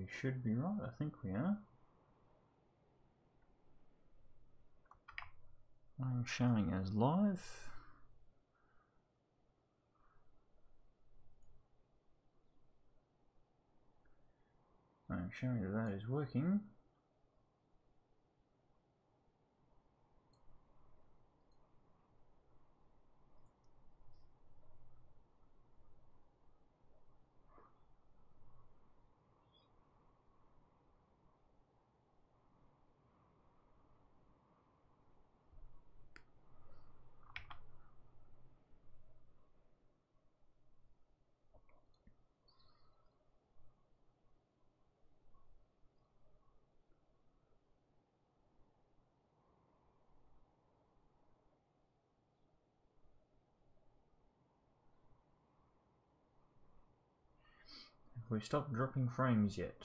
we should be right. I think we are. I'm showing as live. I'm showing that that is working. Have we stopped dropping frames yet?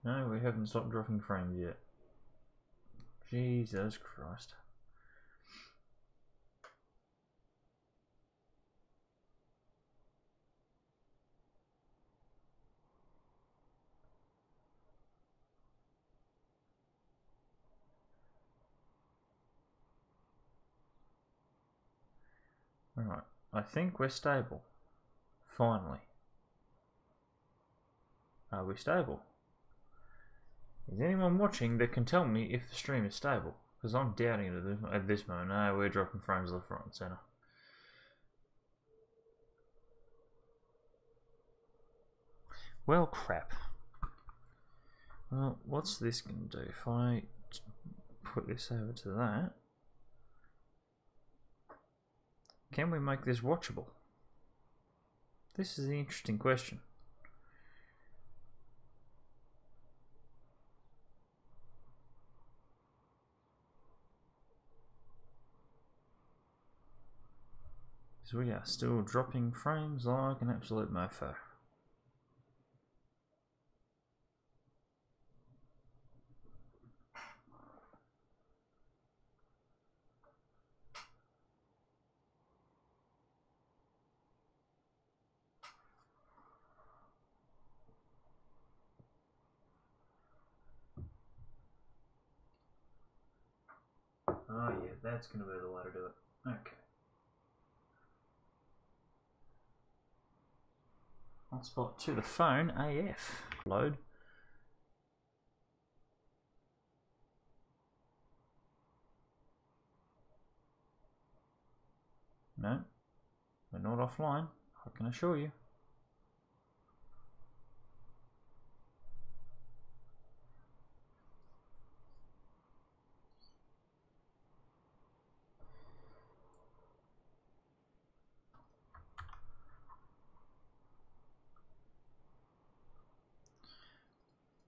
No, we haven't stopped dropping frames yet. Jesus Christ. Alright, I think we're stable. Finally. Are we stable? Is anyone watching that can tell me if the stream is stable? Because I'm doubting it at this moment. No, we're dropping frames left, right and centre. Well, crap. Well, what's this going to do? If I put this over to that, can we make this watchable? This is the interesting question. Because we are still dropping frames like an absolute mofo. Oh yeah, that's going to be the way to do it. Okay. Hotspot to the phone, AF. Load. No, we're not offline, I can assure you.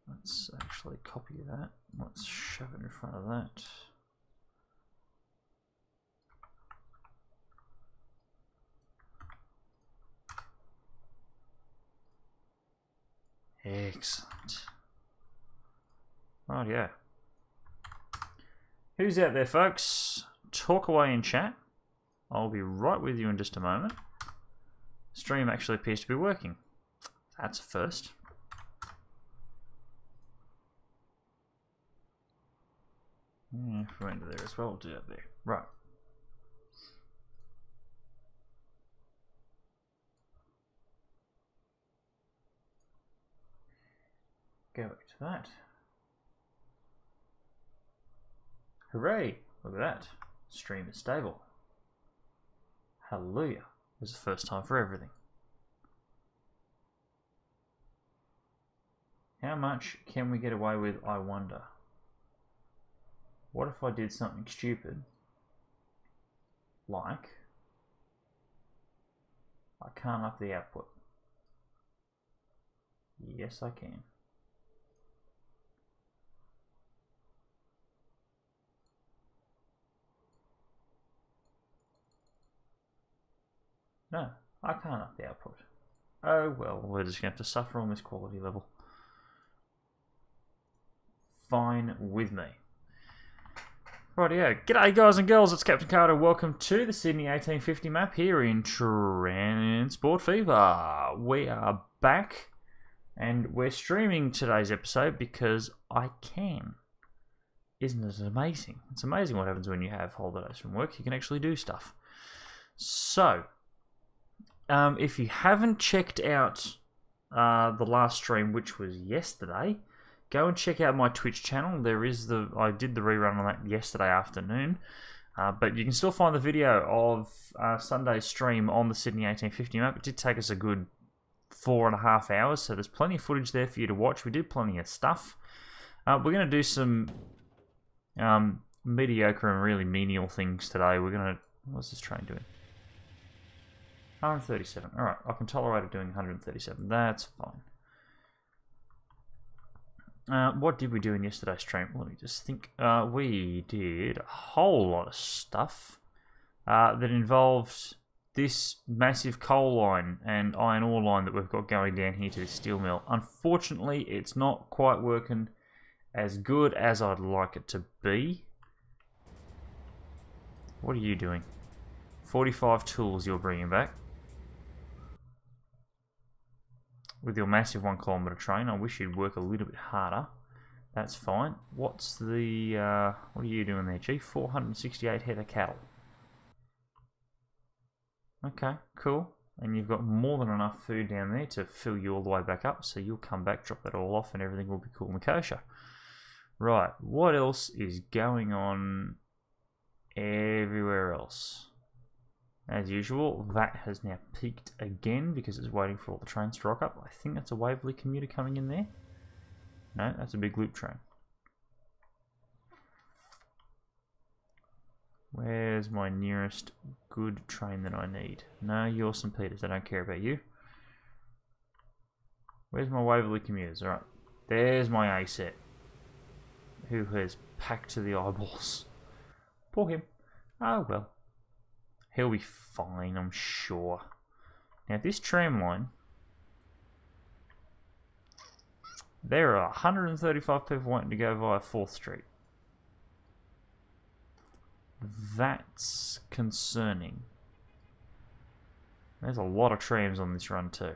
Let's actually copy that. Let's shove it in front of that. Excellent. Right, yeah. Who's out there, folks? Talk away in chat. I'll be right with you in just a moment. Stream actually appears to be working. That's a first. Yeah, if we went to there as well, we'll do that there. Right. Go back to that. Hooray! Look at that. Stream is stable. Hallelujah. It's the first time for everything. How much can we get away with, I wonder? What if I did something stupid? Like, I can't up the output. Yes, I can. No, I can't up the output. Oh well, we're just going to have to suffer on this quality level. Fine with me. Rightio. G'day guys and girls, it's Captain Carter. Welcome to the Sydney 1850 map here in Transport Fever. We are back and we're streaming today's episode because I can. Isn't it amazing? It's amazing what happens when you have holidays from work. You can actually do stuff. So, if you haven't checked out the last stream, which was yesterday, go and check out my Twitch channel. I did the rerun on that yesterday afternoon, but you can still find the video of Sunday's stream on the Sydney 1850 map. It did take us a good 4.5 hours, so there's plenty of footage there for you to watch. We did plenty of stuff. We're going to do some mediocre and really menial things today. What's this train doing? 137. Alright, I can tolerate it doing 137. That's fine. What did we do in yesterday's stream? Let me just think. We did a whole lot of stuff that involved this massive coal line and iron ore line that we've got going down here to the steel mill. Unfortunately, it's not quite working as good as I'd like it to be. What are you doing? 45 tools you're bringing back. With your massive 1 kilometre train, I wish you'd work a little bit harder. That's fine. What's the, what are you doing there, G? 468 head of cattle. Okay, cool. And you've got more than enough food down there to fill you all the way back up, so you'll come back, drop that all off, and everything will be cool and kosher. Right, what else is going on everywhere else? As usual, that has now peaked again because it's waiting for all the trains to rock up. I think that's a Waverley commuter coming in there. No, that's a big loop train. Where's my nearest good train that I need? No, you're St. Peters. I don't care about you. Where's my Waverley commuters? Alright, there's my A set. Who has packed to the eyeballs. Poor him. Oh well. He'll be fine, I'm sure. Now, this tram line, there are 135 people wanting to go via 4th Street. That's concerning. There's a lot of trams on this run too.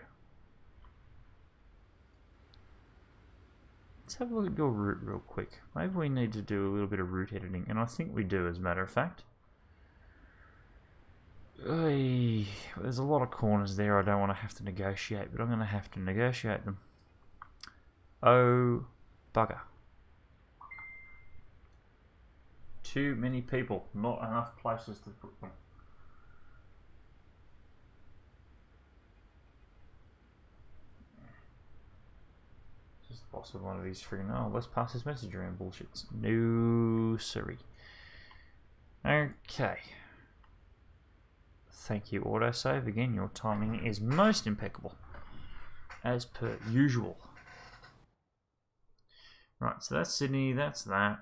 Let's have a look at your route real quick. Maybe we need to do a little bit of route editing, and I think we do, as a matter of fact. There's a lot of corners there I don't want to have to negotiate, but I'm going to have to negotiate them. Oh, bugger. Too many people, not enough places to put them. Just the boss of one of these friggin', oh, let's pass this message around bullshits. No, sorry. Okay. Thank you, autosave. Again, your timing is most impeccable, as per usual. Right, so that's Sydney, that's that.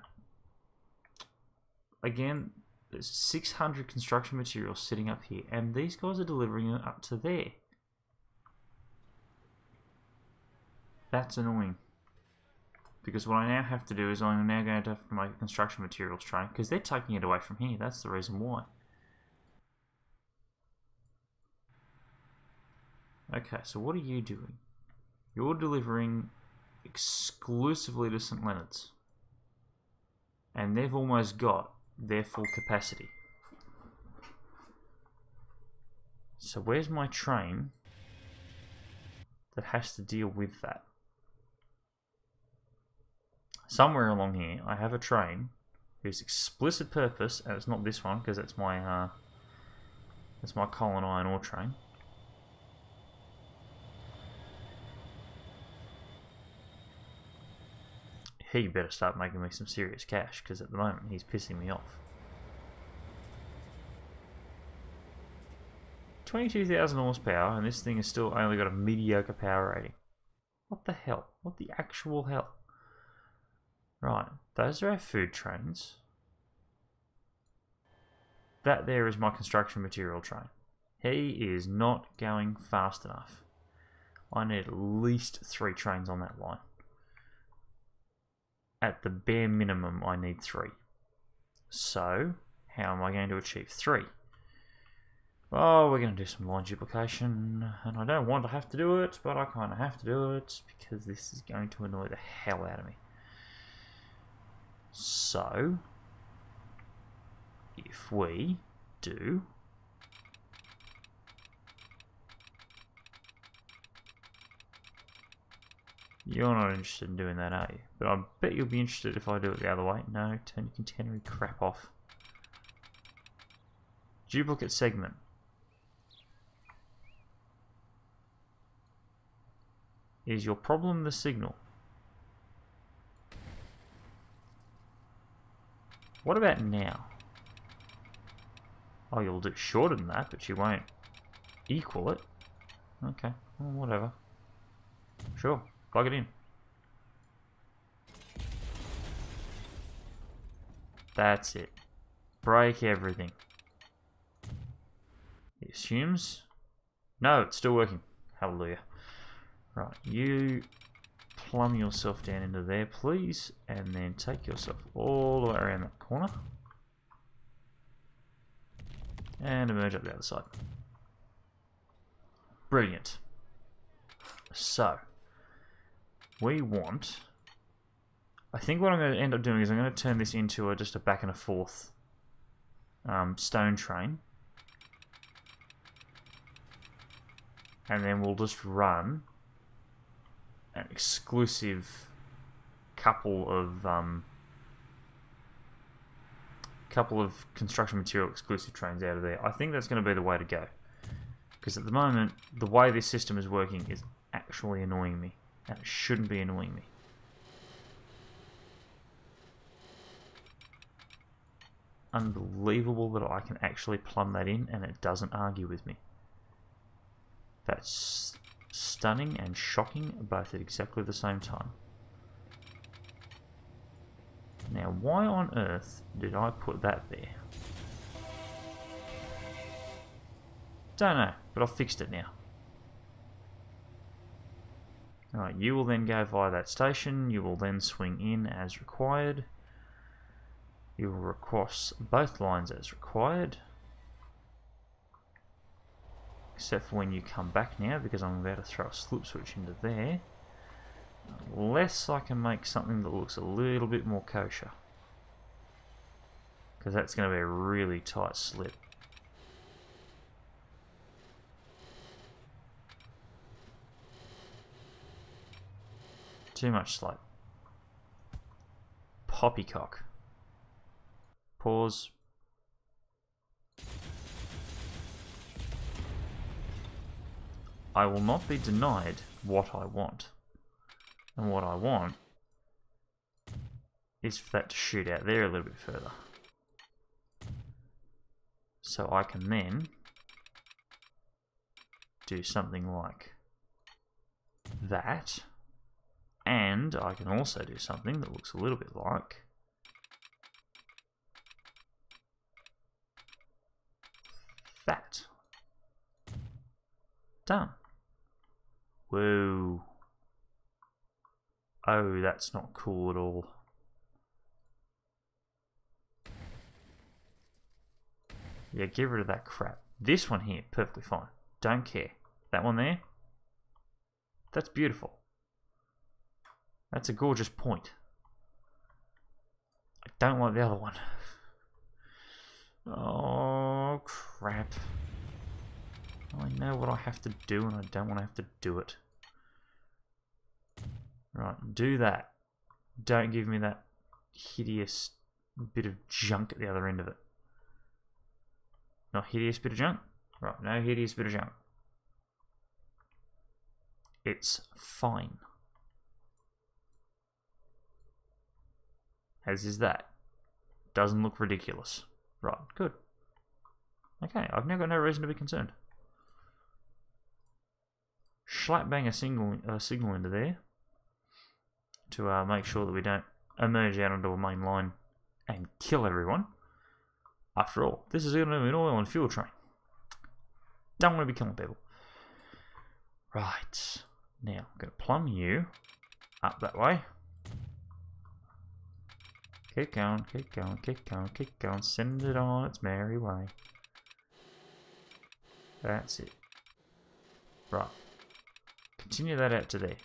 Again, there's 600 construction materials sitting up here, and these guys are delivering it up to there. That's annoying. Because what I now have to do is I'm now going to have to make a construction materials train, because they're taking it away from here. That's the reason why. Okay, so what are you doing? You're delivering exclusively to St. Leonard's. And they've almost got their full capacity. So where's my train that has to deal with that? Somewhere along here, I have a train whose explicit purpose, and it's not this one because that's my coal and iron ore train. He better start making me some serious cash, because at the moment he's pissing me off. 22,000 horsepower, and this thing has still only got a mediocre power rating. What the hell? What the actual hell? Right, those are our food trains. That there is my construction material train. He is not going fast enough. I need at least 3 trains on that line. At the bare minimum, I need 3. So, how am I going to achieve 3? Well, we're going to do some line duplication, and I don't want to have to do it, but I kind of have to do it because this is going to annoy the hell out of me. So, if we do you're not interested in doing that, are you? But I bet you'll be interested if I do it the other way. No, turn your container crap off. Duplicate segment. Is your problem the signal? What about now? Oh, you'll do shorter than that, but you won't equal it. Okay, well, whatever. Sure, plug it in. That's it. Break everything. It assumes. No, it's still working. Hallelujah. Right, you plumb yourself down into there, please, and then take yourself all the way around that corner. And emerge up the other side. Brilliant. So, we want... I think what I'm going to end up doing is I'm going to turn this into just a back and a forth stone train. And then we'll just run an exclusive couple of construction material exclusive trains out of there. I think that's going to be the way to go. Because at the moment, the way this system is working is actually annoying me. And it shouldn't be annoying me. Unbelievable that I can actually plumb that in and it doesn't argue with me. That's stunning and shocking, both at exactly the same time. Now, why on earth did I put that there? Don't know, but I've fixed it now. Alright, you will then go via that station, you will then swing in as required. You will cross both lines as required. Except for when you come back now, because I'm about to throw a slip switch into there. Unless I can make something that looks a little bit more kosher. Because that's going to be a really tight slip. Too much slope. Poppycock. Pause. I will not be denied what I want. And what I want is for that to shoot out there a little bit further. So I can then do something like that. And I can also do something that looks a little bit like that. Done. Whoa. Oh, that's not cool at all. Yeah, get rid of that crap. This one here, perfectly fine. Don't care. That one there, that's beautiful. That's a gorgeous point. I don't like the other one. Oh, crap. I know what I have to do and I don't want to have to do it. Right, do that. Don't give me that hideous bit of junk at the other end of it. Not hideous bit of junk? Right, no hideous bit of junk. It's fine. As is that. Doesn't look ridiculous. Right, good. Okay, I've now got no reason to be concerned. Slap bang a signal into there to make sure that we don't emerge out onto a main line and kill everyone. After all, this is going to be an oil and fuel train. Don't want to be killing people. Right. Now, I'm going to plumb you up that way. Keep going, keep going, keep going, keep going. Send it on its merry way. That's it. Right. Continue that out to there.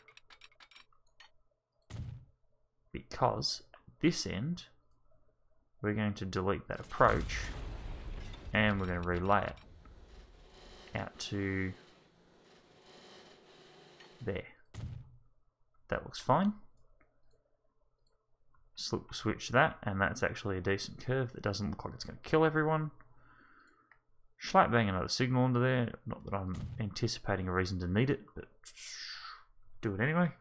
Because this end, we're going to delete that approach and we're going to relay it out to there. That looks fine. Switch that, and that's actually a decent curve that doesn't look like it's going to kill everyone. Slap bang another signal into there. Not that I'm anticipating a reason to need it, but do it anyway.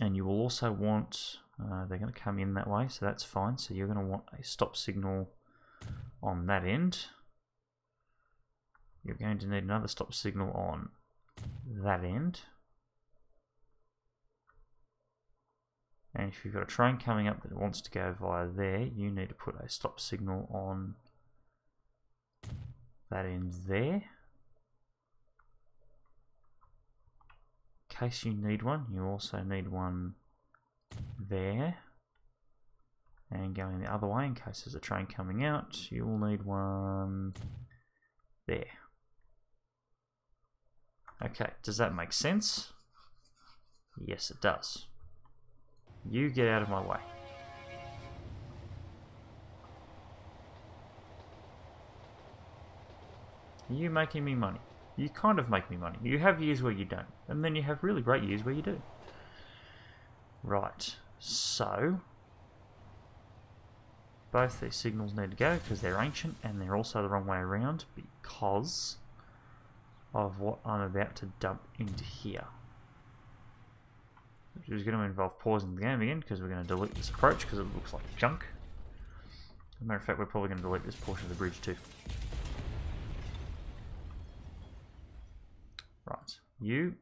And you will also want, they're going to come in that way, so that's fine. So you're going to want a stop signal on that end. You're going to need another stop signal on that end. And if you've got a train coming up that wants to go via there, you need to put a stop signal on that end there. In case you need one, you also need one there. And going the other way, in case there's a train coming out, you will need one there. Okay, does that make sense? Yes, it does. You get out of my way. Are you making me money? You kind of make me money. You have years where you don't, and then you have really great years where you do. Right, so both these signals need to go because they're ancient and they're also the wrong way around because of what I'm about to dump into here. Which is going to involve pausing the game again because we're going to delete this approach because it looks like junk. As a matter of fact, we're probably going to delete this portion of the bridge too. Right, you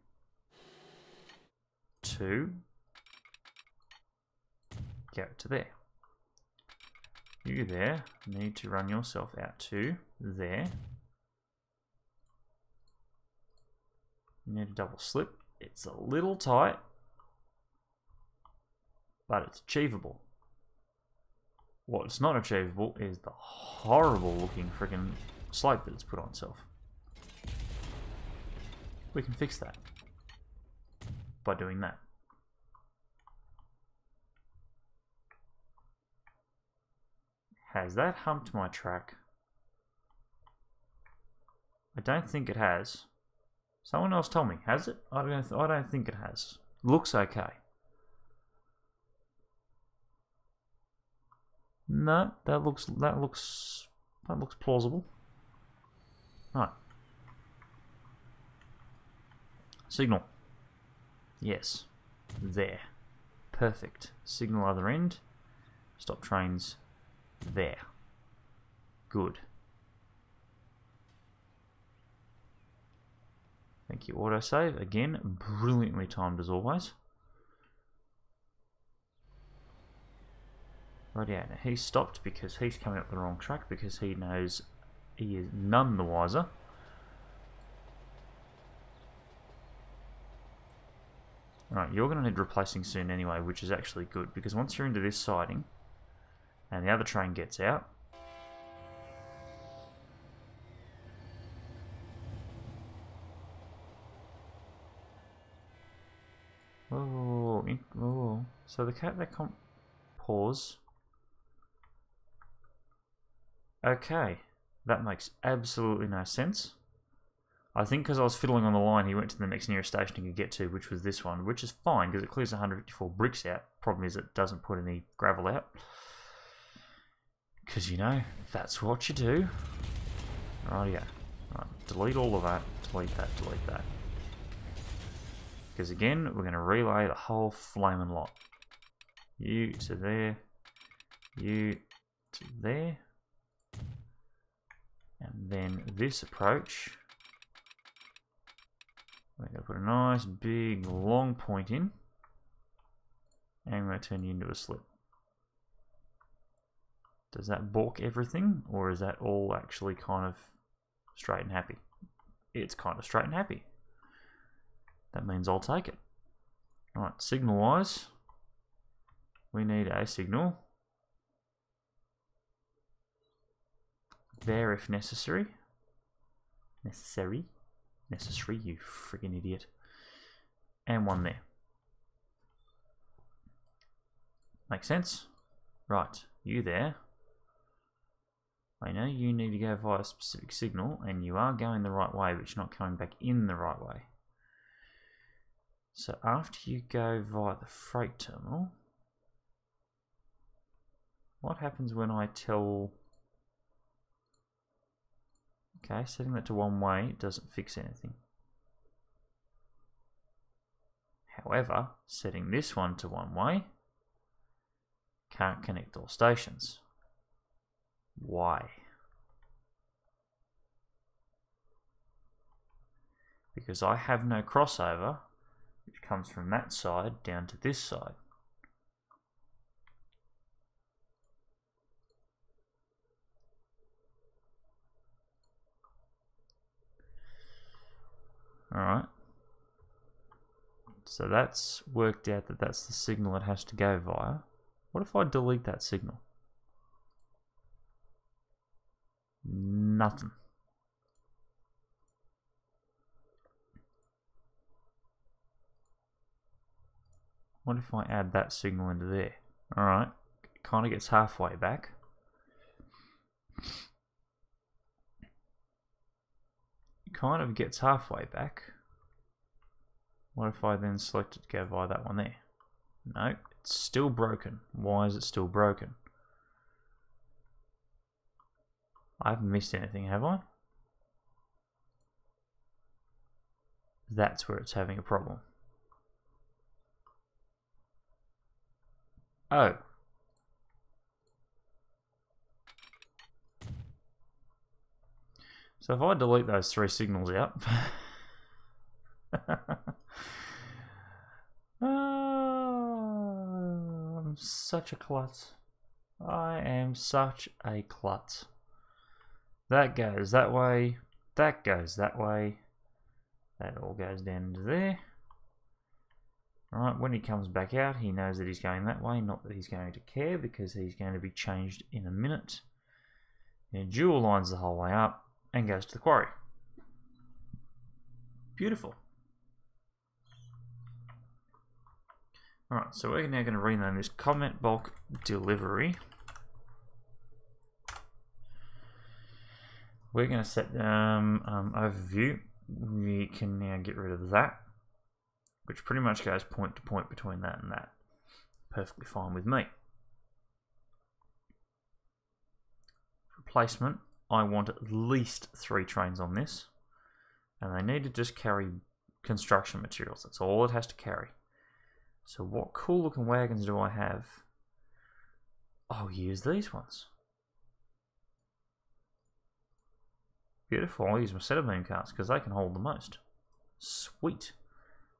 two go to there. You there need to run yourself out to there. You need a double slip. It's a little tight, but it's achievable. What's not achievable is the horrible looking freaking slope that it's put on itself. We can fix that by doing that. Has that humped my track? I don't think it has. Someone else tell me, has it? I don't think it has. Looks okay. No, that looks plausible. Right. Signal. Yes. There. Perfect. Signal other end. Stop trains there. Good. Thank you, autosave. Again, brilliantly timed as always. Right, yeah, now he's stopped because he's coming up the wrong track because he knows he is none the wiser. Alright, you're going to need replacing soon anyway, which is actually good because once you're into this siding and the other train gets out, so the CaptainKarta pause. Okay, that makes absolutely no sense. I think because I was fiddling on the line, he went to the next nearest station he could get to, which was this one, which is fine because it clears 154 bricks out. Problem is it doesn't put any gravel out. Because, you know, that's what you do. Rightio. Right, delete all of that, delete that, delete that. Because again, we're going to relay the whole flaming lot. You to there, you to there. And then this approach, we're going to put a nice big long point in. And we're going to turn you into a slip. Does that balk everything, or is that all actually kind of straight and happy? It's kind of straight and happy. That means I'll take it. Alright, signal wise, we need a signal there if necessary. Necessary, you freaking idiot. And one there. Makes sense? Right, you there. I know you need to go via a specific signal, and you are going the right way, but you're not coming back in the right way. So after you go via the freight terminal, what happens when I tell... Okay, setting that to one way doesn't fix anything. However, setting this one to one way can't connect all stations. Why? Because I have no crossover which comes from that side down to this side. Alright. So that's worked out that that's the signal it has to go via. What if I delete that signal? Nothing. What if I add that signal into there? Alright, it kind of gets halfway back. It kind of gets halfway back. What if I then select it to go via that one there? No, it's still broken. Why is it still broken? I haven't missed anything, have I? That's where it's having a problem. Oh. So if I delete those three signals out... I'm such a klutz. I am such a klutz. That goes that way. That goes that way. That all goes down to there. Alright, when he comes back out, he knows that he's going that way. Not that he's going to care, because he's going to be changed in a minute. And dual lines the whole way up and goes to the quarry. Beautiful. Alright, so we're now going to rename this comment bulk delivery. We're going to set overview. We can now get rid of that, which pretty much goes point to point between that and that. Perfectly fine with me. Replacement, I want at least 3 trains on this, and they need to just carry construction materials. That's all it has to carry. So what cool looking wagons do I have? I'll use these ones. Beautiful, I'll use my set of beam carts because they can hold the most. Sweet.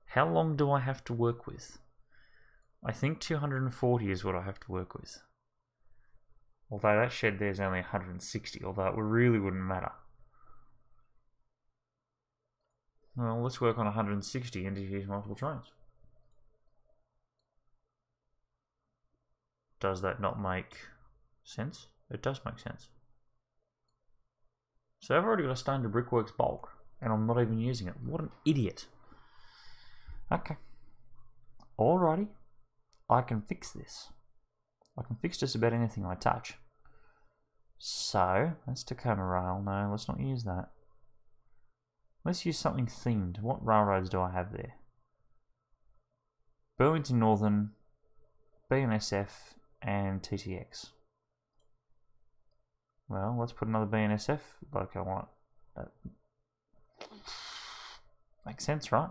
How long do I have to work with? I think 240 is what I have to work with. Although that shed there is only 160, although it really wouldn't matter. Well, let's work on 160 and use multiple trains. Does that not make sense? It does make sense. So I've already got a standard brickworks bulk, and I'm not even using it. What an idiot. Okay. Alrighty. I can fix this. I can fix just about anything I touch. So, that's Tacoma Rail. No, let's not use that. Let's use something themed. What railroads do I have there? Burlington Northern, BNSF, and TTX. Well, let's put another BNSF loco on it. That makes sense, right?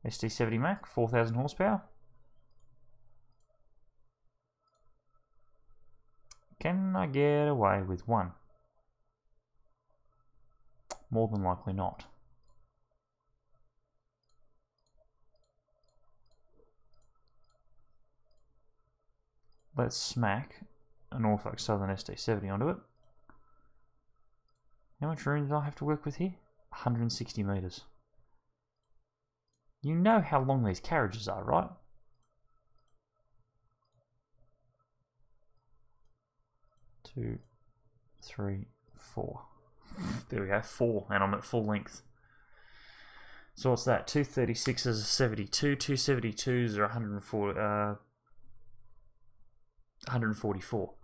SD70 Mac, 4,000 horsepower. Can I get away with one? More than likely not. Let's smack a Norfolk Southern SD70 onto it. How much room did I have to work with here? 160 metres. You know how long these carriages are, right? 2, 3, 4. There we go, 4, and I'm at full length. So what's that? 236s are 72, 272s are 144.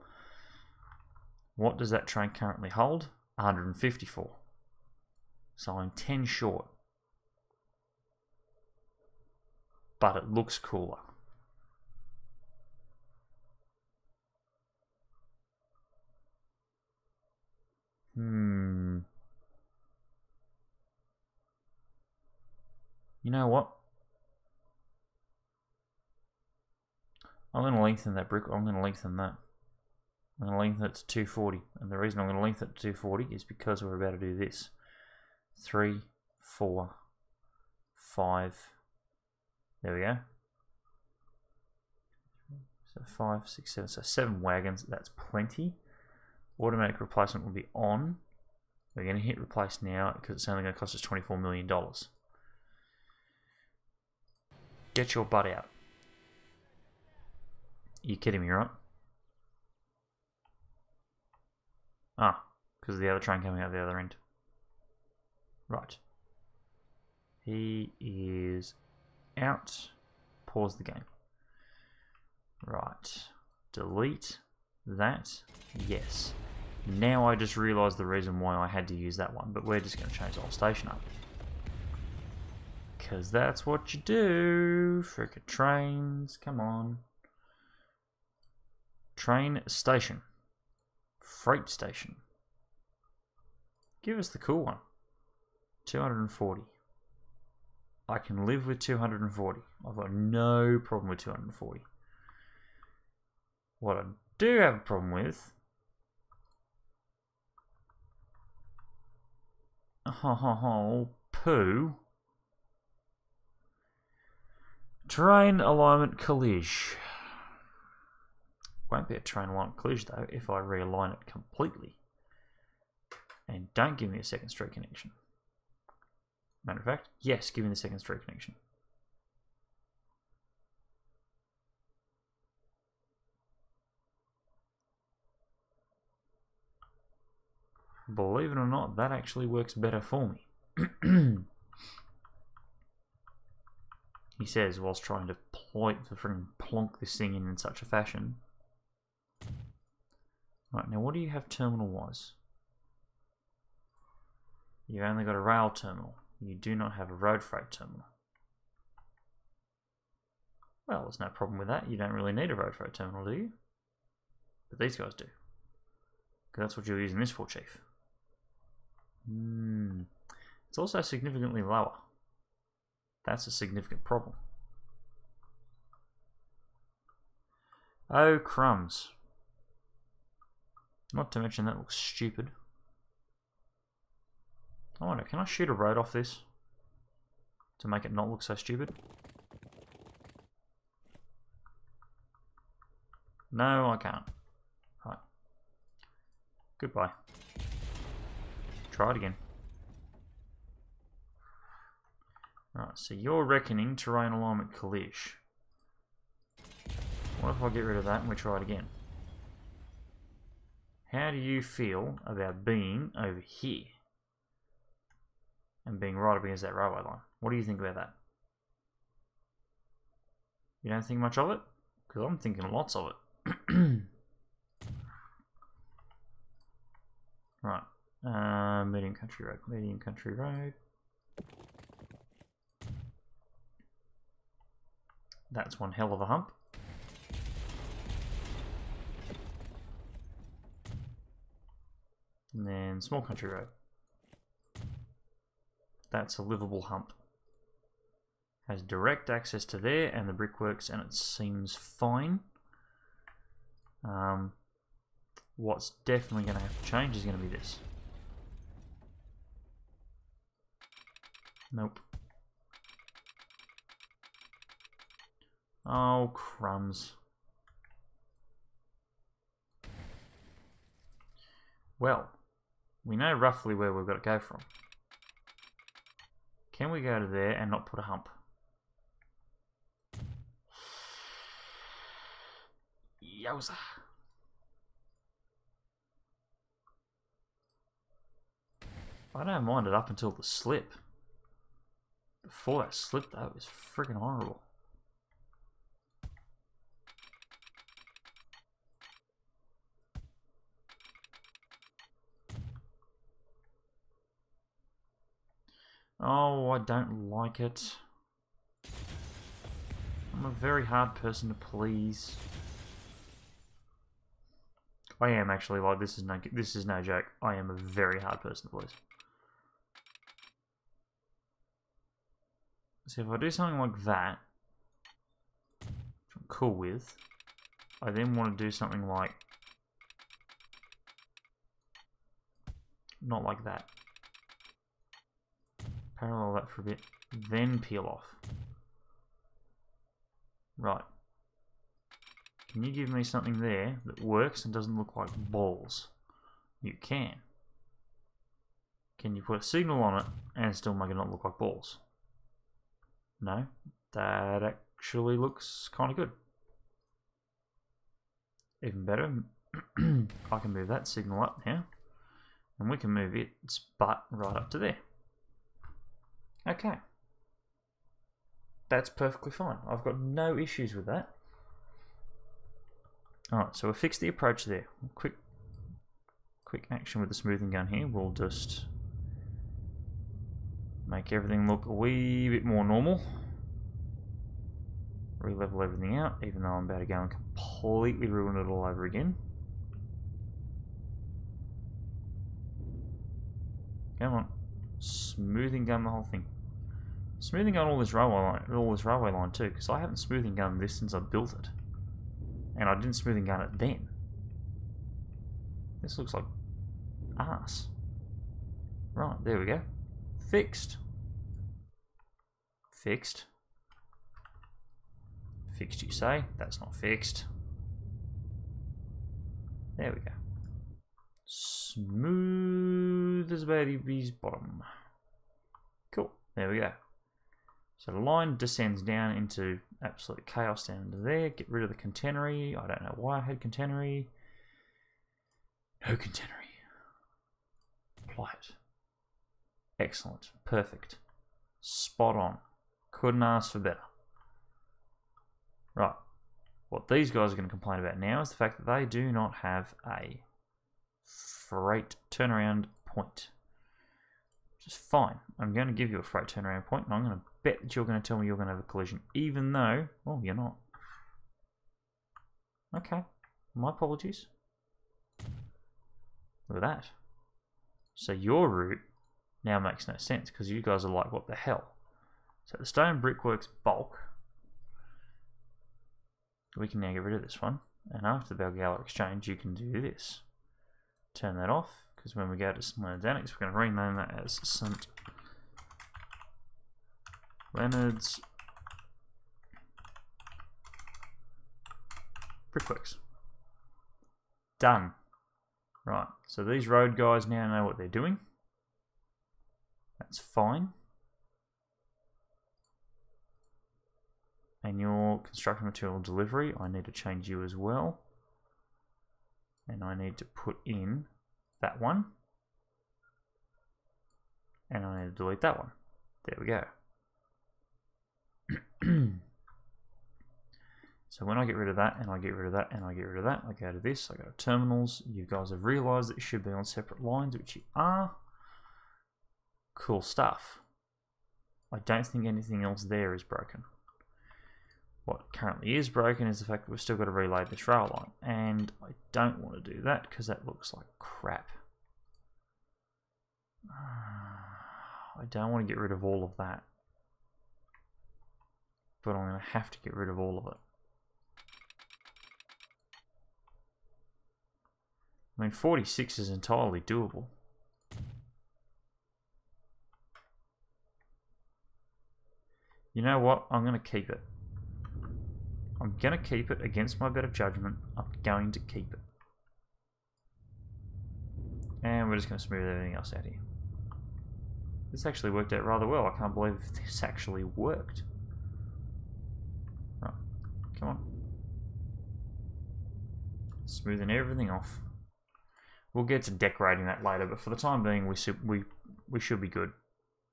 What does that train currently hold? 154. So I'm 10 short. But it looks cooler. You know what? I'm going to lengthen that brick. I'm going to lengthen that. I'm going to lengthen it to 240. And the reason I'm going to lengthen it to 240 is because we're about to do this. 3, 4, 5. There we go. So 5, 6, 7. So 7 wagons. That's plenty. Automatic replacement will be on. We're going to hit replace now because it's only going to cost us $24 million. Get your butt out. You're kidding me, right? Ah, because of the other train coming out the other end. Right. He is out. Pause the game. Right. Delete that. Yes. Now I just realised the reason why I had to use that one, but we're just going to change the whole station up. Because that's what you do. Frickin' trains. Come on. Train station. Freight station. Give us the cool one. 240. I can live with 240. I've got no problem with 240. What I do have a problem with... poo. Train alignment collision. Won't be a train alignment collision though if I realign it completely. And don't give me a second street connection. Matter of fact, yes, give me the second street connection. Believe it or not, that actually works better for me. He says, whilst trying to plonk this thing in such a fashion. Right, now what do you have terminal-wise? You've only got a rail terminal. You do not have a road freight terminal. Well, there's no problem with that. You don't really need a road freight terminal, do you? But these guys do. Because that's what you're using this for, Chief. It's also significantly lower. That's a significant problem. Oh, crumbs. Not to mention that looks stupid. I wonder, can I shoot a road off this? To make it not look so stupid? No, I can't. Right. Goodbye. Try it again. Right, so you're reckoning terrain alignment collision. What if I get rid of that and we try it again? How do you feel about being over here? And being right up against that railway line? What do you think about that? You don't think much of it? Because I'm thinking lots of it. Right. Medium country road. Medium country road. That's one hell of a hump. And then small country road. That's a livable hump. Has direct access to there and the brickworks, and it seems fine. What's definitely going to have to change is going to be this. Nope. Oh, crumbs. Well, we know roughly where we've got to go from. Can we go to there and not put a hump? Yowza. I don't mind it up until the slip. Before that slip, though, it was freaking horrible. Oh, I don't like it. I'm a very hard person to please. I am actually, like, this is no joke. I am a very hard person to please. So if I do something like that, which I'm cool with, I then want to do something like, not like that. Parallel that for a bit, then peel off. Right. Can you give me something there that works and doesn't look like balls? You can. Can you put a signal on it and still make it not look like balls? No? That actually looks kind of good. Even better, I can move that signal up now. And we can move its butt right up to there. Okay. That's perfectly fine. I've got no issues with that. Alright, so we'll fix the approach there. Quick action with the smoothing gun here. We'll just make everything look a wee bit more normal. Re-level everything out, even though I'm about to go and completely ruin it all over again. Come on. Smoothing gun the whole thing. Smoothing gun all this railway line too, because I haven't smoothing gunned this since I built it. And I didn't smoothing gun it then. This looks like ass. Right, there we go. Fixed. Fixed. Fixed, you say? That's not fixed. There we go. Smooth as a baby's bottom. Cool. There we go. So the line descends down into absolute chaos down into there. Get rid of the catenary. I don't know why I had catenary. No catenary. Apply it. Excellent. Perfect. Spot on. Couldn't ask for better. Right. What these guys are going to complain about now is the fact that they do not have a freight turnaround point. Which is fine. I'm going to give you a freight turnaround point, and I'm going to bet that you're going to tell me you're going to have a collision, even though... Oh, you're not. Okay. My apologies. Look at that. So your route now makes no sense, because you guys are like, what the hell? So the stone brickworks bulk. We can now get rid of this one, and after the Belgala exchange you can do this. Turn that off, because when we go to St. Leonard's Annex we're going to rename that as St. Leonard's Brickworks. Done. Right, so these road guys now know what they're doing. That's fine. And your construction material delivery, I need to change you as well. And I need to put in that one. And I need to delete that one. There we go. So when I get rid of that, and I get rid of that, and I get rid of that, I go to this, I go to terminals. You guys have realised that you should be on separate lines, which you are. Cool stuff. I don't think anything else there is broken. What currently is broken is the fact that we've still got to relay this rail line, and I don't want to do that because that looks like crap. I don't want to get rid of all of that, but I'm going to have to get rid of all of it. I mean, 46 is entirely doable. You know what? I'm going to keep it. I'm going to keep it against my better judgment. I'm going to keep it. And we're just going to smooth everything else out here. This actually worked out rather well. I can't believe this actually worked. Right, come on. Smoothing everything off. We'll get to decorating that later, but for the time being, we should be good.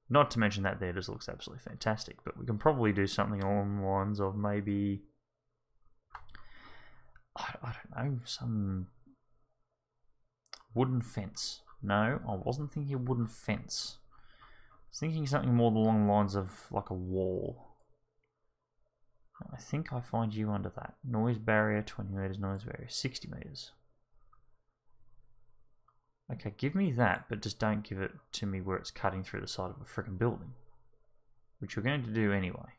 Not to mention that there just looks absolutely fantastic, but we can probably do something along the lines of maybe, I don't know, some wooden fence. No, I wasn't thinking of wooden fence. I was thinking something more along the lines of like a wall. I think I find you under that. Noise barrier, 20 meters, noise barrier, 60 meters. Okay, give me that, but just don't give it to me where it's cutting through the side of a freaking building. Which you're going to do anyway.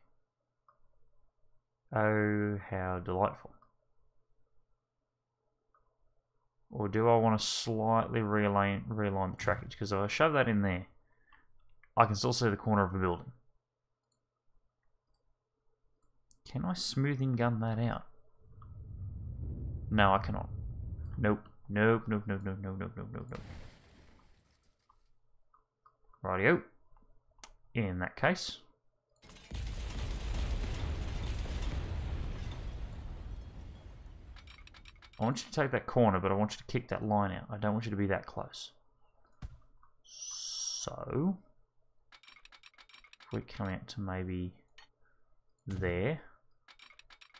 Oh, how delightful. Or do I want to slightly realign the trackage? Because if I shove that in there, I can still see the corner of a building. Can I smoothing gun that out? No, I cannot. Nope. Nope, nope, nope, nope, nope, nope, nope, nope, nope. Rightio. In that case. I want you to take that corner, but I want you to kick that line out. I don't want you to be that close. So, if we come out to maybe there,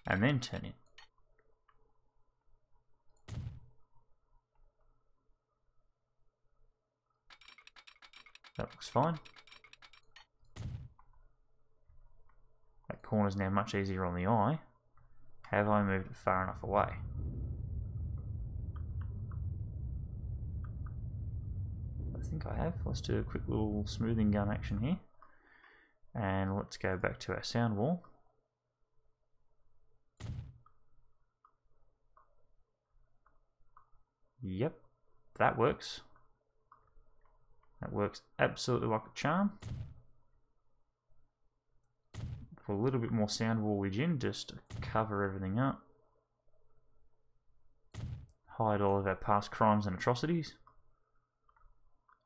and then turn in. That looks fine. That corner's now much easier on the eye. Have I moved it far enough away? I think I have. Let's do a quick little smoothing gun action here. And let's go back to our sound wall. Yep, that works. That works absolutely like a charm. Put a little bit more sound wallage in just to cover everything up. Hide all of our past crimes and atrocities.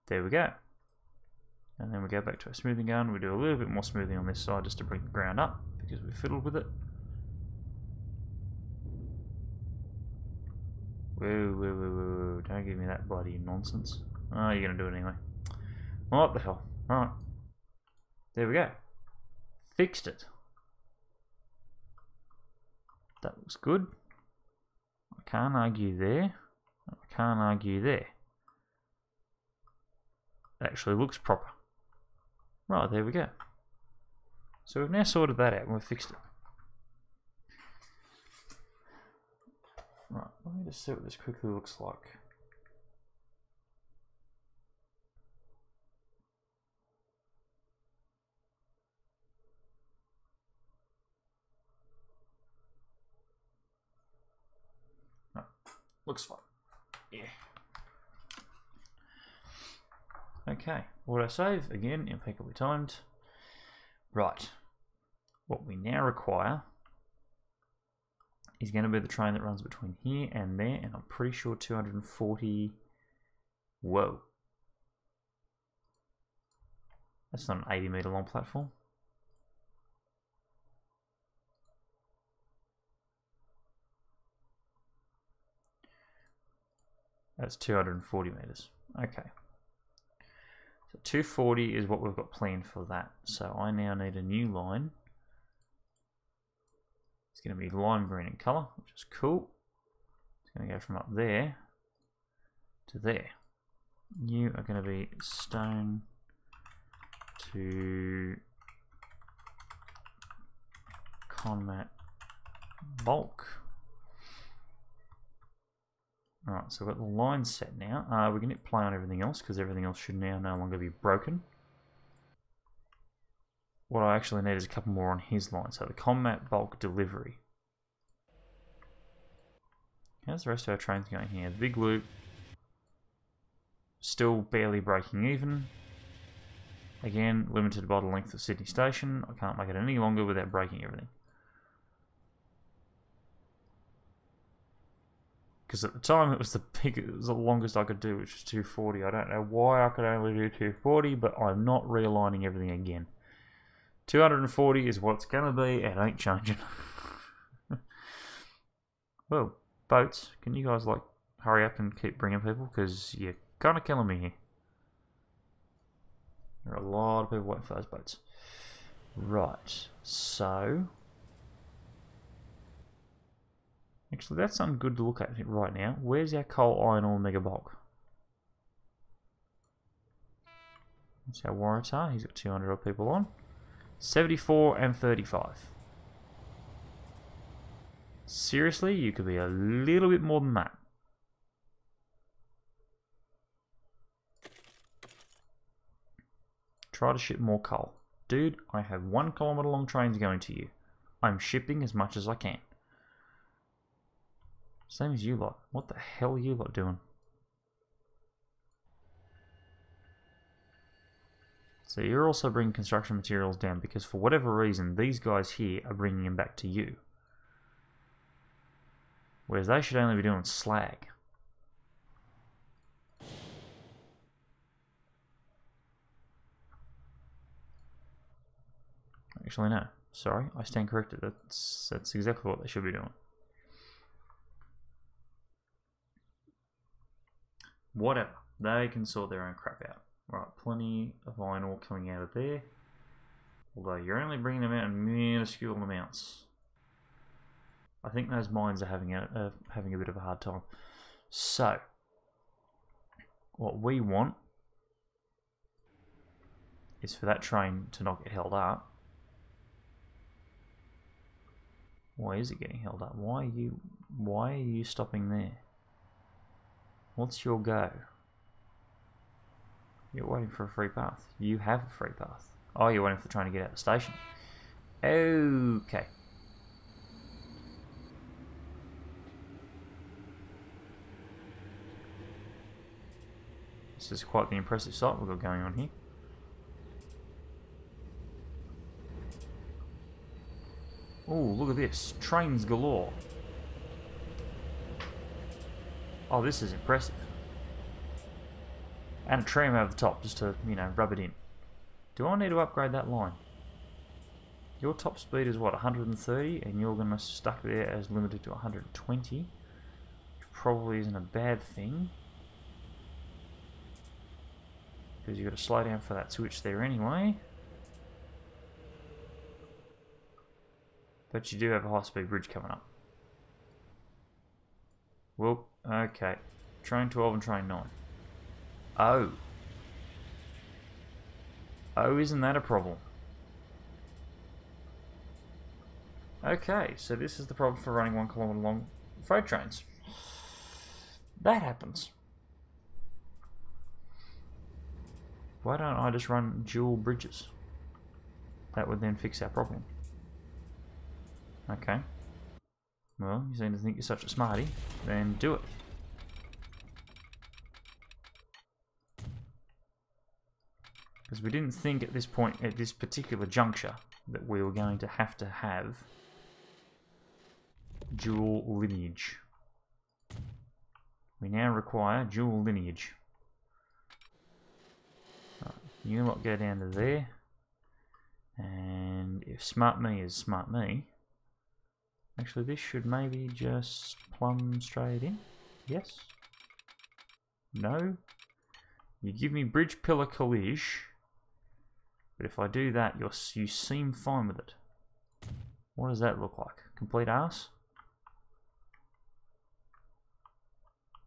There we go. And then we go back to our smoothing gun. We do a little bit more smoothing on this side just to bring the ground up because we fiddled with it. Whoa, whoa, whoa, whoa. Don't give me that bloody nonsense. Oh, you're going to do it anyway. What the hell? Alright. There we go. Fixed it. That looks good. I can't argue there. I can't argue there. It actually looks proper. Right, there we go. So we've now sorted that out and we've fixed it. Right, let me just see what this quickly looks like. Oh, looks fine. Yeah. Okay, autosave, again, impeccably timed. Right, what we now require is going to be the train that runs between here and there, and I'm pretty sure 240... Whoa. That's not an 80 meter long platform. That's 240 meters. Okay. So 240 is what we've got planned for that. So I now need a new line. It's going to be lime green in colour, which is cool. It's going to go from up there to there. You are going to be stone to Conmat bulk. Alright, so we've got the line set now. We're going to play on everything else because everything else should now no longer be broken. What I actually need is a couple more on his line. So the combat bulk delivery. How's the rest of our trains going here? The big loop. Still barely breaking even. Again, limited by the length of Sydney Station. I can't make it any longer without breaking everything. Because at the time it was the longest I could do, which was 240. I don't know why I could only do 240, but I'm not realigning everything again. 240 is what it's gonna be, and ain't changing. Well, boats, can you guys like hurry up and keep bringing people, because you're kind of killing me here. There are a lot of people waiting for those boats. Right, so... Actually, that's something good to look at right now. Where's our coal, iron ore, mega bulk? That's our Waratah. He's got 200 odd people on. 74 and 35. Seriously, you could be a little bit more than that. Try to ship more coal. Dude, I have 1 kilometre long trains going to you. I'm shipping as much as I can. Same as you lot. What the hell are you lot doing? So you're also bringing construction materials down because for whatever reason, these guys here are bringing them back to you. Whereas they should only be doing slag. Actually, no. Sorry, I stand corrected. That's exactly what they should be doing. Whatever. They can sort their own crap out. Right, plenty of iron ore coming out of there. Although you're only bringing them out in minuscule amounts. I think those mines are having a bit of a hard time. So, what we want is for that train to not get held up. Why is it getting held up? Why are you stopping there? What's your go? You're waiting for a free path. You have a free path. Oh, you're waiting for the train to get out of the station. Okay. This is quite the impressive sight we've got going on here. Oh, look at this. Trains galore. Oh, this is impressive. And a tram over the top just to, you know, rub it in. Do I need to upgrade that line? Your top speed is what, 130, and you're going to stuck there as limited to 120. Which probably isn't a bad thing. Because you've got to slow down for that switch there anyway. But you do have a high-speed bridge coming up. Well, okay. Train 12 and train 9. Oh. Oh, isn't that a problem? Okay, so this is the problem for running 1 kilometre long freight trains. That happens. Why don't I just run dual bridges? That would then fix our problem. Okay. Well, you seem to think you're such a smarty, then do it. Because we didn't think at this point, at this particular juncture, that we were going to have dual lineage. We now require dual lineage. Right, you lot go down to there. And if smart me is smart me, actually this should maybe just plumb straight in. Yes? No? You give me bridge pillar collige. But if I do that, you seem fine with it. What does that look like? Complete arse?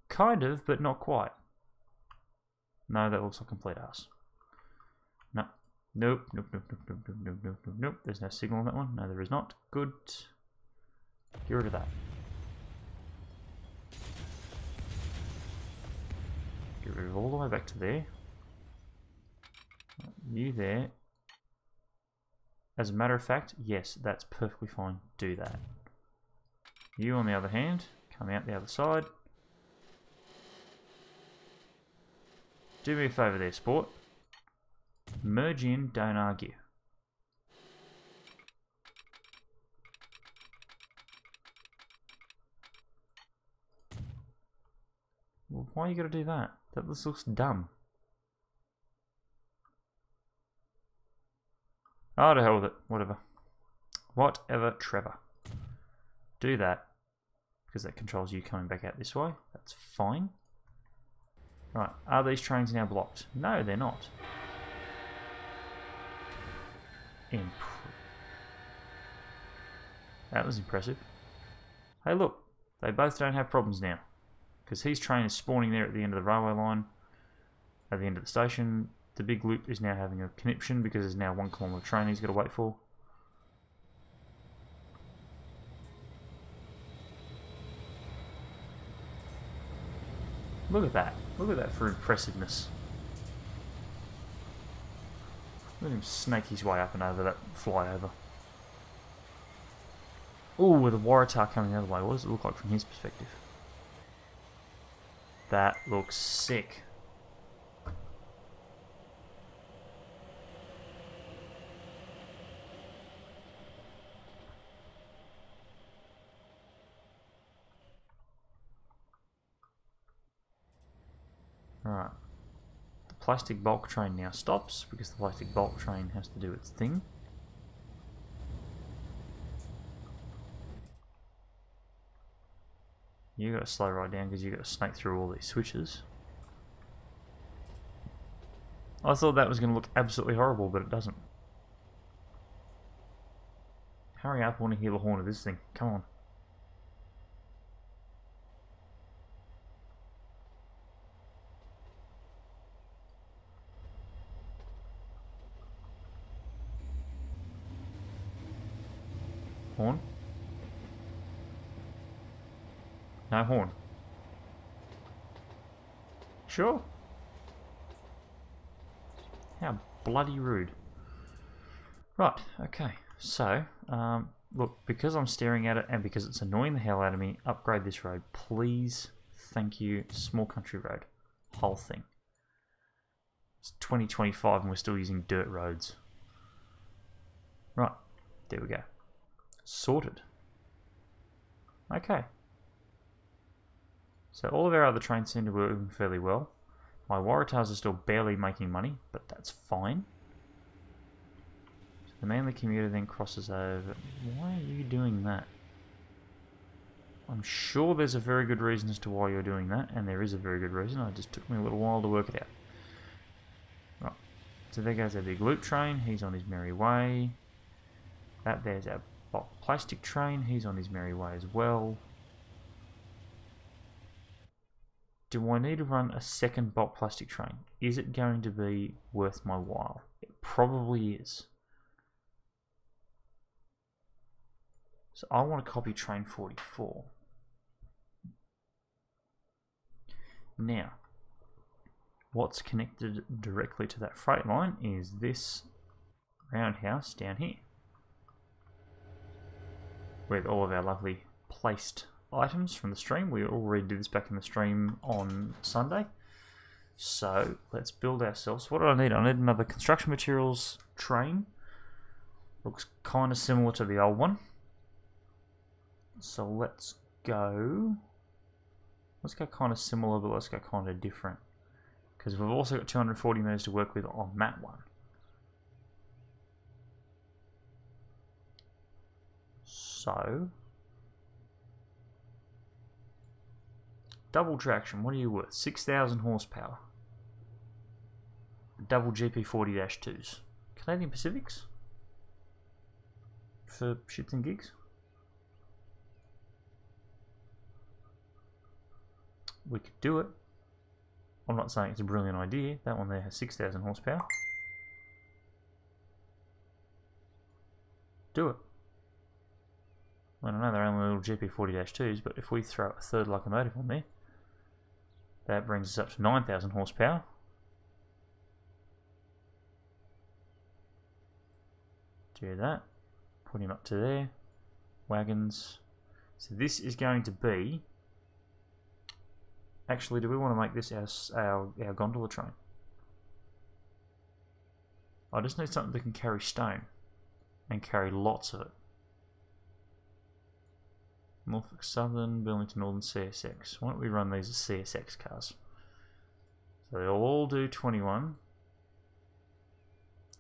Kind of, but not quite. No, that looks like complete arse. No. Nope. Nope, nope, nope, nope, nope, nope, nope, nope, nope. There's no signal on that one. No, there is not. Good. Get rid of that. Get rid of all the way back to there. You there. As a matter of fact, yes, that's perfectly fine. Do that. You, on the other hand, come out the other side. Do me a favour there, sport. Merge in, don't argue. Well, why you gotta do that? This looks dumb. Oh, to hell with it. Whatever. Whatever, Trevor. Do that. because that controls you coming back out this way. That's fine. Right, are these trains now blocked? No, they're not. That was impressive. Hey look, they both don't have problems now. Because his train is spawning there at the end of the railway line, at the end of the station. The big loop is now having a conniption because there's now 1 kilometre train he's got to wait for. Look at that. Look at that for impressiveness. Look at him snake his way up and over that flyover. Ooh, with a Waratah coming the other way. What does it look like from his perspective? That looks sick. Alright. The plastic bulk train now stops because the plastic bulk train has to do its thing. You gotta slow right down because you gotta snake through all these switches. I thought that was gonna look absolutely horrible, but it doesn't. Hurry up, I want to hear the horn of this thing. Come on. Horn? No horn. Sure. How bloody rude. Right, okay. So, look, because I'm staring at it and because it's annoying the hell out of me, upgrade this road. Please. Thank you. Small country road. Whole thing. It's 2025 and we're still using dirt roads. Right. There we go. Sorted. Okay. So all of our other trains seem to be working fairly well. My Waratahs are still barely making money, but that's fine. So the Manly commuter then crosses over. Why are you doing that? I'm sure there's a very good reason as to why you're doing that, and there is a very good reason. It just took me a little while to work it out. Right. So there goes our big loop train. He's on his merry way. There's our plastic train. He's on his merry way as well. Do I need to run a second bulk plastic train? Is it going to be worth my while? It probably is. So I want to copy train 44. Now, what's connected directly to that freight line is this roundhouse down here, with all of our lovely placed items from the stream. We already did this back in the stream on Sunday. So let's build ourselves. What do I need? I need another construction materials train. Looks kind of similar to the old one. So let's go kind of similar, but let's go kind of different. Because we've also got 240 meters to work with on that one. So double traction, what are you worth? 6,000 horsepower. Double GP40-2s. Canadian Pacifics? For shits and gigs? We could do it. I'm not saying it's a brilliant idea. That one there has 6,000 horsepower. Do it. Well, I know they're only little GP40-2s, but if we throw a third locomotive on there, that brings us up to 9,000 horsepower. Do that. Put him up to there. Wagons. So this is going to be... Actually, do we want to make this our gondola train? I just need something that can carry stone. And carry lots of it. Norfolk Southern, Burlington Northern, CSX. Why don't we run these as CSX cars? So they'll all do 21.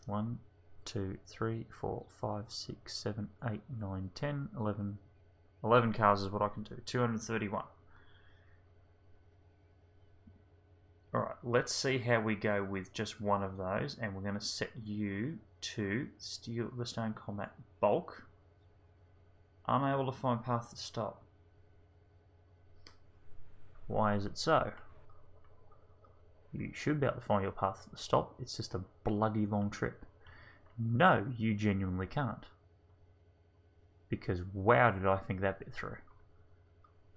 1, 2, 3, 4, 5, 6, 7, 8, 9, 10, 11, 11 cars is what I can do. 231. Alright, let's see how we go with just one of those, and we're going to set you to Steel the Stone Combat Bulk. Unable to find path to stop. Why is it so? You should be able to find your path to stop. It's just a bloody long trip. No, you genuinely can't. Because wow, did I think that bit through.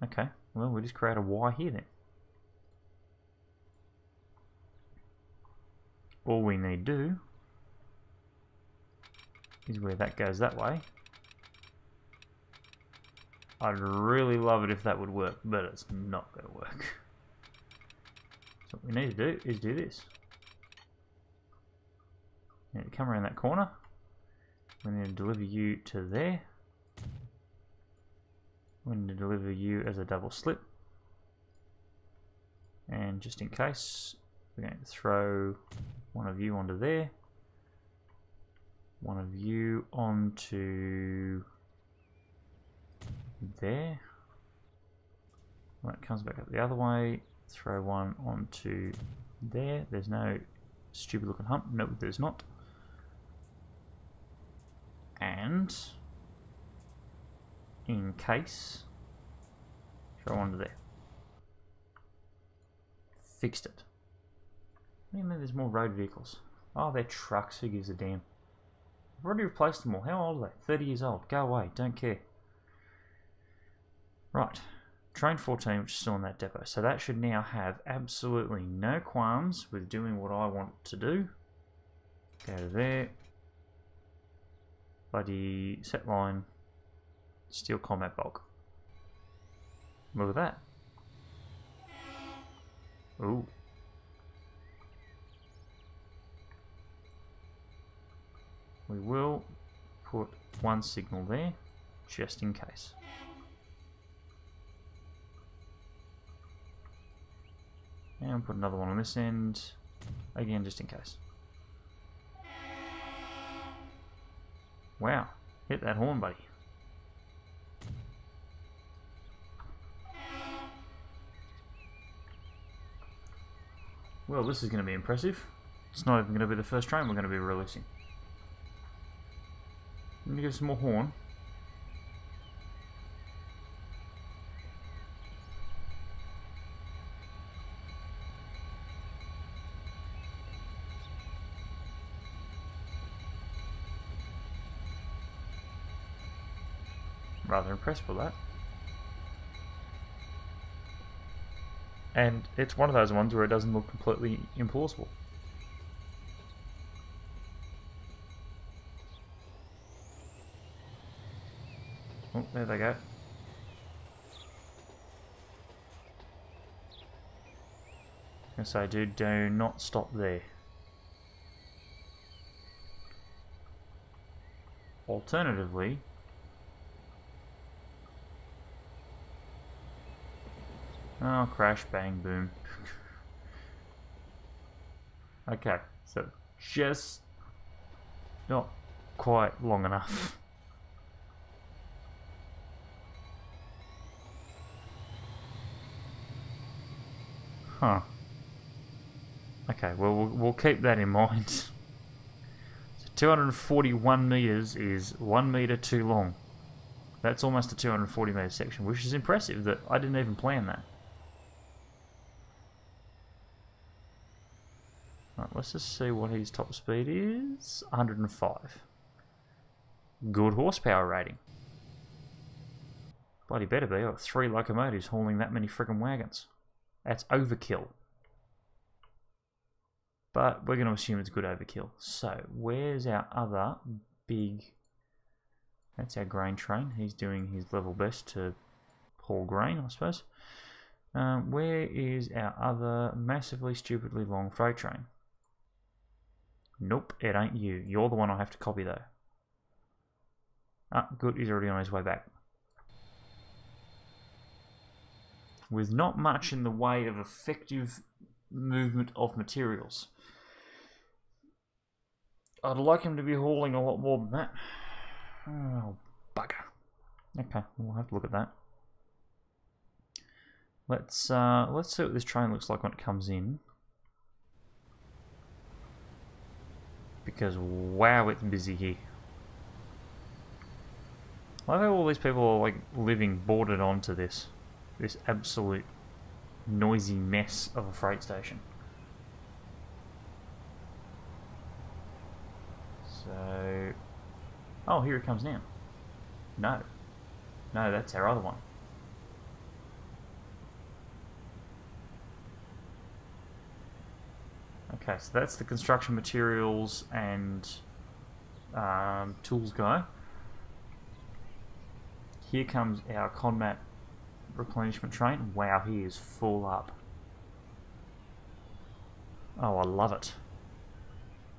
Okay, well, we'll just create a Y here then. All we need to do is where that goes that way. I'd really love it if that would work, but it's not going to work. So what we need to do is do this. You need to come around that corner. We need to deliver you to there. We need to deliver you as a double slip. And just in case, we're going to throw one of you onto there. One of you onto there. When it comes back up the other way, throw one onto there. There's no stupid looking hump. Nope, there's not. And in case, throw onto there. Fixed it. What do you mean there's more road vehicles? Oh, they're trucks. Who gives a damn? I've already replaced them all. How old are they? 30 years old. Go away. Don't care. Right. Train 14, which is still in that depot. So that should now have absolutely no qualms with doing what I want it to do. Go to there. Bloody set line. Steel combat bulk. Look at that. Ooh. We will put one signal there, just in case. And put another one on this end, again just in case. Wow, hit that horn, buddy. Well, this is going to be impressive. It's not even going to be the first train we're going to be releasing. Let me give some more horn. Rather impressed with that. And it's one of those ones where it doesn't look completely implausible. Oh, there they go. And so, dude, do not stop there. Alternatively, oh, crash, bang, boom. Okay, so just not quite long enough. Huh. Okay, well, we'll keep that in mind. So 241 meters is 1 meter too long. That's almost a 240 meter section, which is impressive that I didn't even plan that. Right, let's just see what his top speed is. 105. Good horsepower rating. Bloody better be. I've got 3 locomotives hauling that many friggin' wagons. That's overkill. But we're going to assume it's good overkill. So, where's our other big... That's our grain train. He's doing his level best to haul grain, I suppose. Where is our other massively, stupidly long freight train? Nope, it ain't you. You're the one I have to copy, though. Ah, good. He's already on his way back. With not much in the way of effective movement of materials. I'd like him to be hauling a lot more than that. Oh, bugger. Okay, we'll have to look at that. Let's see what this train looks like when it comes in. Because wow, it's busy here. I love how all these people are like living boarded onto this absolute noisy mess of a freight station. So, oh, here it comes now. No, that's our other one. Okay, so that's the construction materials and tools guy. Here comes our Conmat replenishment train. Wow, he is full up. Oh, I love it.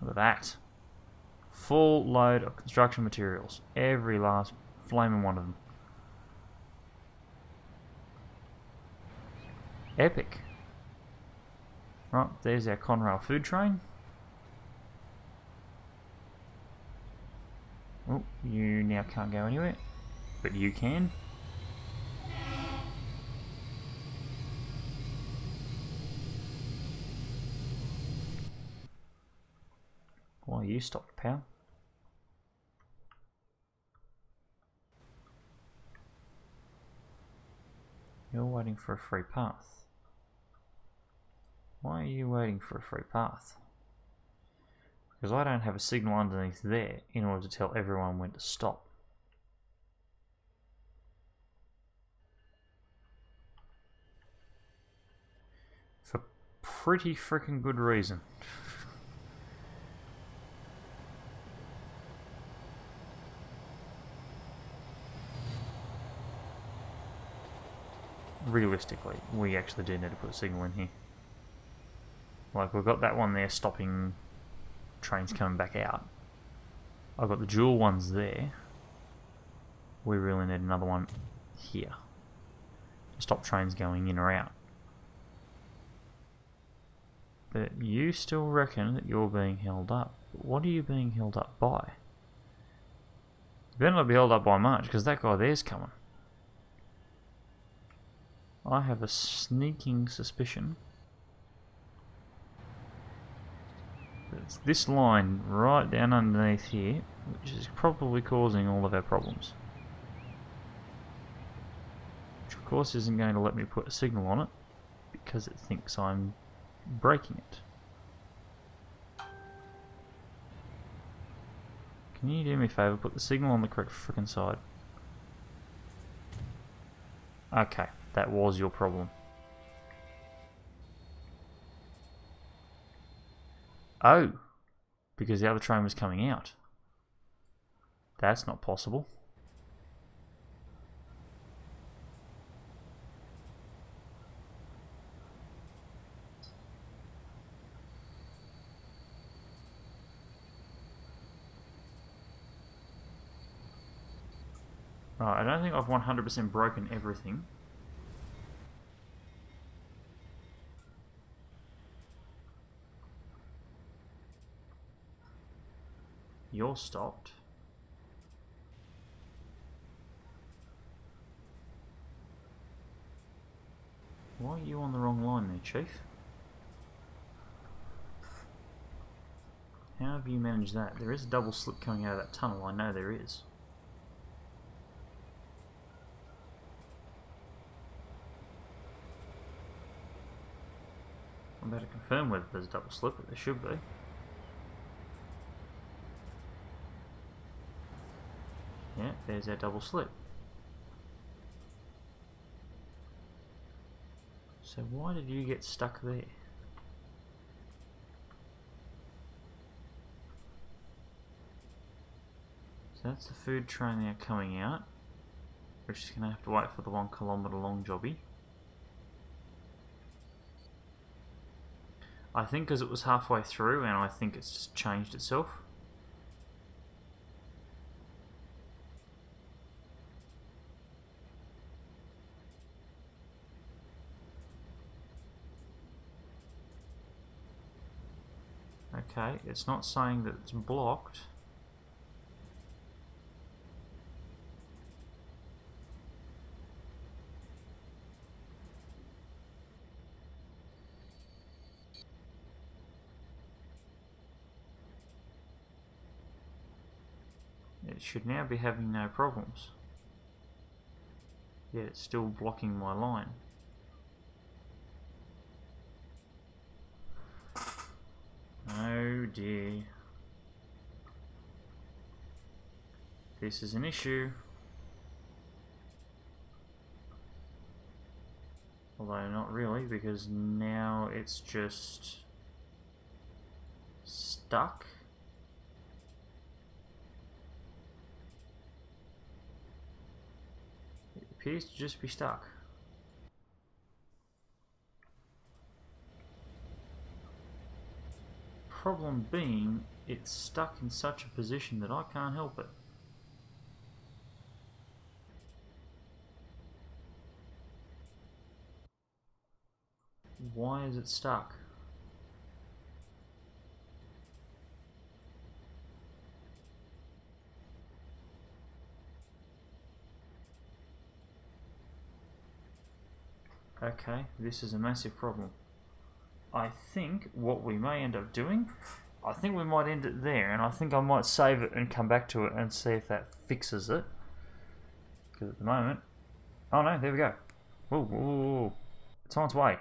Look at that. Full load of construction materials. Every last flaming one of them. Epic. Right, there's our Conrail food train. Oh, you now can't go anywhere. But you can. Why you stopped, pal? You're waiting for a free path. Why are you waiting for a free path? Because I don't have a signal underneath there in order to tell everyone when to stop. For pretty freaking good reason. Realistically, we actually do need to put a signal in here. Like, we've got that one there stopping trains coming back out. I've got the dual ones there. We really need another one here to stop trains going in or out. But you still reckon that you're being held up. What are you being held up by? You better not be held up by much, because that guy there's coming. I have a sneaking suspicion that it's this line right down underneath here which is probably causing all of our problems. Which of course isn't going to let me put a signal on it because it thinks I'm breaking it. Can you do me a favour? Put the signal on the correct frickin' side. Okay, that was your problem. Oh, because the other train was coming out. That's not possible. Right, I don't think I've 100% broken everything. You're stopped. Why are you on the wrong line there, Chief? How have you managed that? There is a double slip coming out of that tunnel, I know there is. I'm about to confirm whether there's a double slip, but there should be. Yeah, there's our double slip. So why did you get stuck there? So that's the food train now coming out. We're just going to have to wait for the 1 kilometre long jobby. I think because it was halfway through and I think it's just changed itself. Okay, it's not saying that it's blocked. It should now be having no problems. Yet it's still blocking my line. Oh dear. This is an issue. Although not really, because now it's just stuck. It appears to just be stuck. Problem being, it's stuck in such a position that I can't help it. Why is it stuck? Okay, this is a massive problem. I think what we may end up doing, I think we might end it there, and I think I might save it and come back to it and see if that fixes it. Because at the moment... Oh no, there we go. Whoa, whoa, whoa. It's on its way.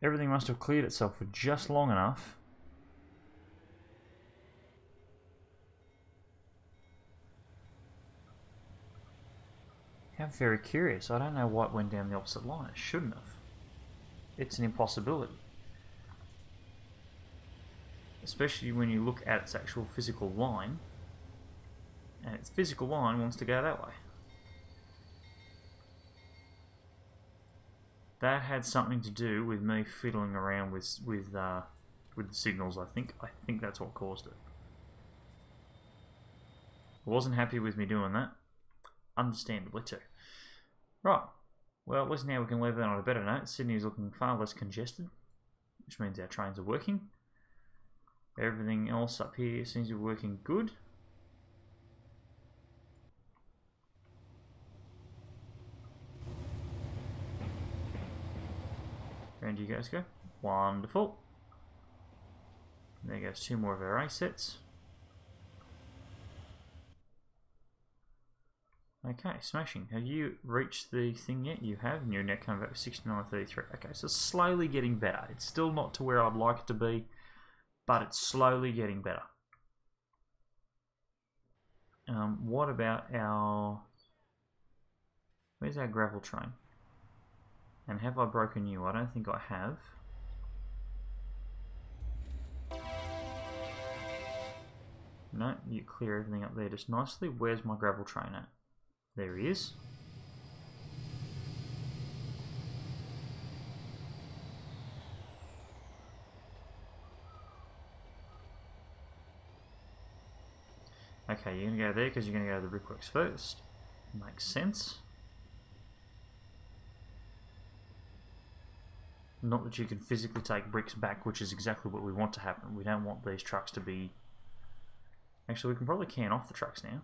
Everything must have cleared itself for just long enough. I'm very curious. I don't know why it went down the opposite line. It shouldn't have. It's an impossibility. Especially when you look at its actual physical line. And its physical line wants to go that way. That had something to do with me fiddling around with the signals, I think. I think that's what caused it. I wasn't happy with me doing that. Understandably too. Right. Well, at least now we can leave that on a better note. Sydney is looking far less congested, which means our trains are working. Everything else up here seems to be working good. Around you guys go. Wonderful. There goes two more of our A sets. Okay, smashing. Have you reached the thing yet? You have, and you're now coming back with 69.33. Okay, so slowly getting better. It's still not to where I'd like it to be, but it's slowly getting better. What about our... Where's our gravel train? And have I broken you? I don't think I have. No, you clear everything up there just nicely. Where's my gravel train at? There he is. Okay, you're going to go there because you're going to go to the brickworks first. Makes sense. Not that you can physically take bricks back, which is exactly what we want to happen. We don't want these trucks to be... Actually, we can probably can off the trucks now.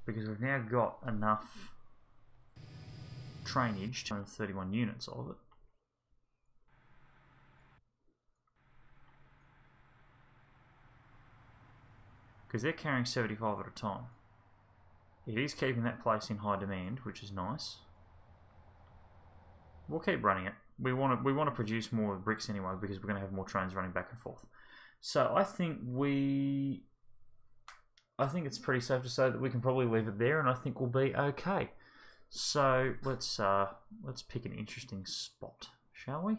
Because we've now got enough trainage to 31 units of it. Because they're carrying 75 at a time. It is keeping that place in high demand, which is nice. We'll keep running it. We want to produce more bricks anyway, because we're going to have more trains running back and forth. So I think it's pretty safe to say that we can probably leave it there, and I think we'll be okay. So let's pick an interesting spot, shall we?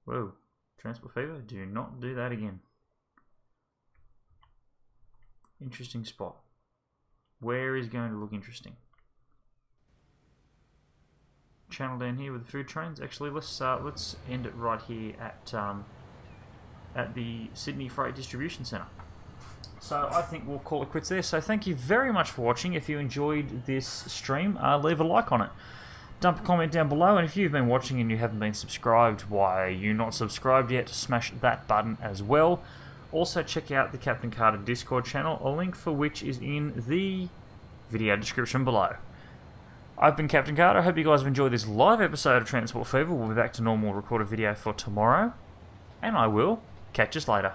Whoa, Transport Fever, do not do that again. Interesting spot. Where is going to look interesting? Channel down here with the food trains. Actually, let's end it right here at the Sydney Freight Distribution Centre. So I think we'll call it quits there. So thank you very much for watching. If you enjoyed this stream, leave a like on it. Dump a comment down below, and if you've been watching and you haven't been subscribed, why are you not subscribed yet? Smash that button as well. Also check out the CaptainKarta Discord channel, a link for which is in the video description below. I've been Captain Carter. I hope you guys have enjoyed this live episode of Transport Fever. We'll be back to normal recorded video for tomorrow. And I will catch us later.